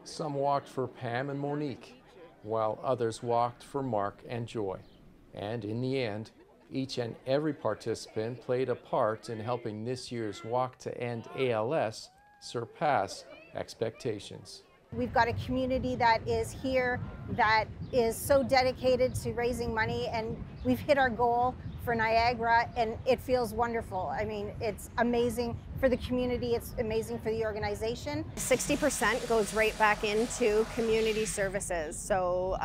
Some walked for Pam and Monique, while others walked for Mark and Joy. And in the end, each and every participant played a part in helping this year's Walk to End ALS surpass expectations. We've got a community that is here that is so dedicated to raising money, and we've hit our goal for Niagara, and it feels wonderful. I mean, it's amazing for the community, it's amazing for the organization. 60% goes right back into community services, so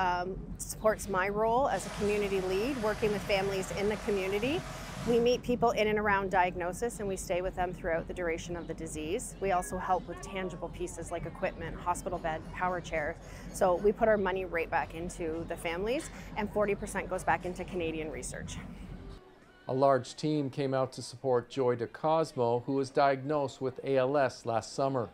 supports my role as a community lead, working with families in the community. We meet people in and around diagnosis, and we stay with them throughout the duration of the disease. We also help with tangible pieces like equipment, hospital bed, power chairs. So we put our money right back into the families, and 40% goes back into Canadian research. A large team came out to support Joy DeCosmo, who was diagnosed with ALS last summer.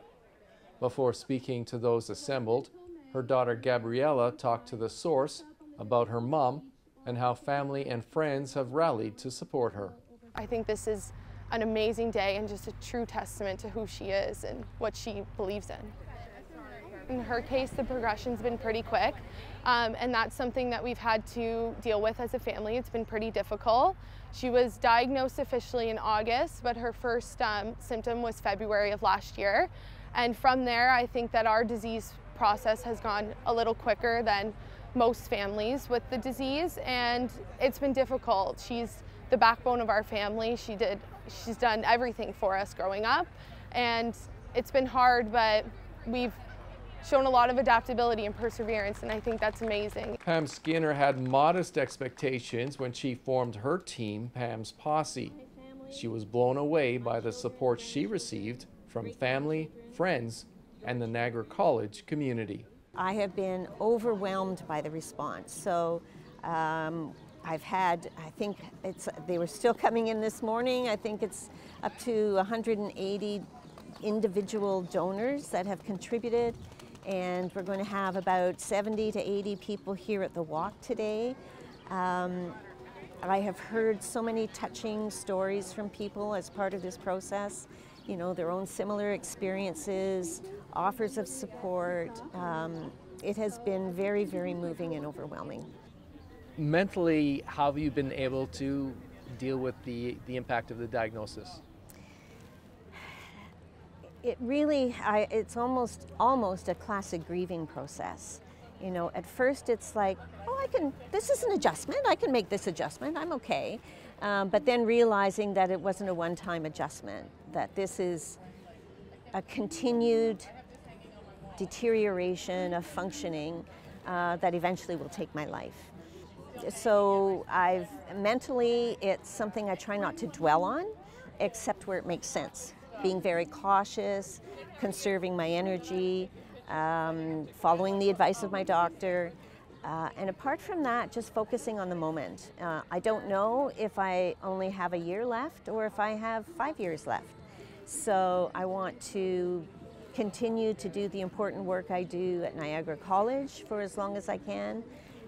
Before speaking to those assembled, her daughter Gabriella talked to The Source about her mom and how family and friends have rallied to support her. I think this is an amazing day and just a true testament to who she is and what she believes in. In her case, the progression's been pretty quick, and that's something that we've had to deal with as a family. It's been pretty difficult. She was diagnosed officially in August, but her first symptom was February of last year. And from there, I think that our disease process has gone a little quicker than most families with the disease, and it's been difficult. She's the backbone of our family. She's done everything for us growing up, and it's been hard, but we've shown a lot of adaptability and perseverance, and I think that's amazing. Pam Skinner had modest expectations when she formed her team, Pam's Posse. She was blown away by the support she received from family, friends, and the Niagara College community. I have been overwhelmed by the response. So I've had, I think they were still coming in this morning. I think it's up to 180 individual donors that have contributed. And we're going to have about 70 to 80 people here at the walk today. I have heard so many touching stories from people as part of this process. You know, their own similar experiences, offers of support. It has been very, very moving and overwhelming. Mentally, how have you been able to deal with the impact of the diagnosis? It really, it's almost a classic grieving process. You know, at first it's like, oh, this is an adjustment, I can make this adjustment, I'm okay. But then realizing that it wasn't a one-time adjustment, that this is a continued deterioration of functioning that eventually will take my life. So mentally, it's something I try not to dwell on, except where it makes sense. Being very cautious, conserving my energy, following the advice of my doctor. And apart from that, just focusing on the moment. I don't know if I only have a year left or if I have 5 years left. So I want to continue to do the important work I do at Niagara College for as long as I can,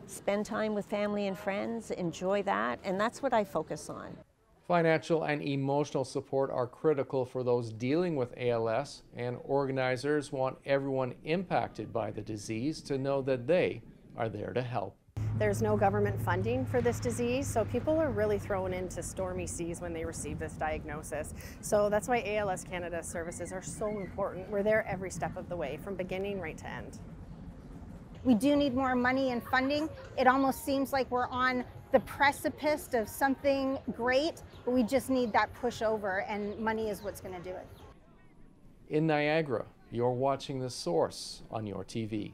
spend time with family and friends, enjoy that, and that's what I focus on. Financial and emotional support are critical for those dealing with ALS, and organizers want everyone impacted by the disease to know that they are there to help. There's no government funding for this disease, so people are really thrown into stormy seas when they receive this diagnosis. So that's why ALS Canada services are so important. We're there every step of the way, from beginning right to end. We do need more money and funding. It almost seems like we're on the precipice of something great, but we just need that push over, and money is what's going to do it. In Niagara, you're watching The Source on your TV.